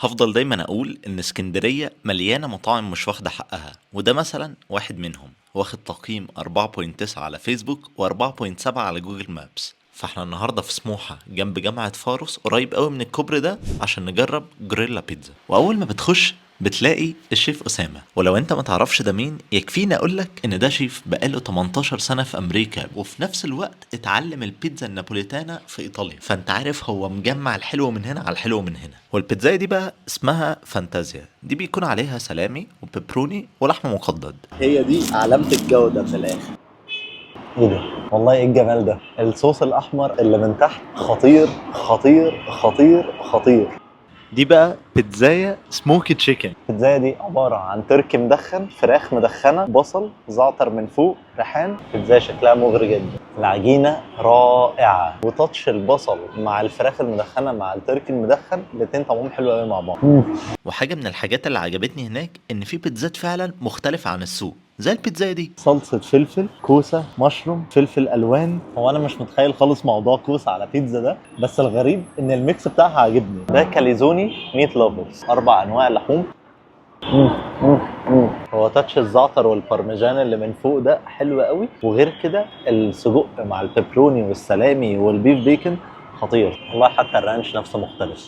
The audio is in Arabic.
هفضل دايما اقول ان اسكندرية مليانة مطاعم مش واخدة حقها، وده مثلا واحد منهم واخد تقييم 4.9 على فيسبوك و4.7 على جوجل مابس. فاحنا النهاردة في سموحة جنب جامعة فاروس قريب قوي من الكوبري ده عشان نجرب جوريلا بيتزا. واول ما بتخش بتلاقي الشيف أسامة، ولو انت ما تعرفش ده مين يكفيني اقولك ان ده شيف بقاله 18 سنة في امريكا، وفي نفس الوقت اتعلم البيتزا النابوليتانا في ايطاليا. فانت عارف هو مجمع الحلو من هنا على الحلو من هنا. والبيتزا دي بقى اسمها فانتازيا، دي بيكون عليها سلامي وبيبروني ولحم مقدد. هي دي علامة الجودة من الآخر. ايه ده؟ والله ايه الجمال ده؟ الصوص الاحمر اللي من تحت خطير خطير خطير خطير. دي بقى بيتزايا سموكي تشيكن. البيتزاية دي عبارة عن تركي مدخن، فراخ مدخنة، بصل، زعتر من فوق، ريحان. بيتزاية شكلها مغري جدا، العجينة رائعة، وتاتش البصل مع الفراخ المدخنة مع التركي المدخن الاتنين طعمهم حلو قوي مع بعض. وحاجة من الحاجات اللي عجبتني هناك ان في بيتزات فعلا مختلفة عن السوق زي البيتزا دي. صلصة فلفل، كوسة، مشروم، فلفل ألوان. هو أنا مش متخيل خالص موضوع كوسة على بيتزا ده، بس الغريب إن الميكس بتاعها عاجبني. ده كاليزوني ميت لافرز، 4 أنواع لحوم. مم، مم، مم. هو تاتش الزعتر والبارميجان اللي من فوق ده حلو قوي، وغير كده السجق مع البيبروني والسلامي والبيف بيكن خطير والله، حتى الرانش نفسه مختلف.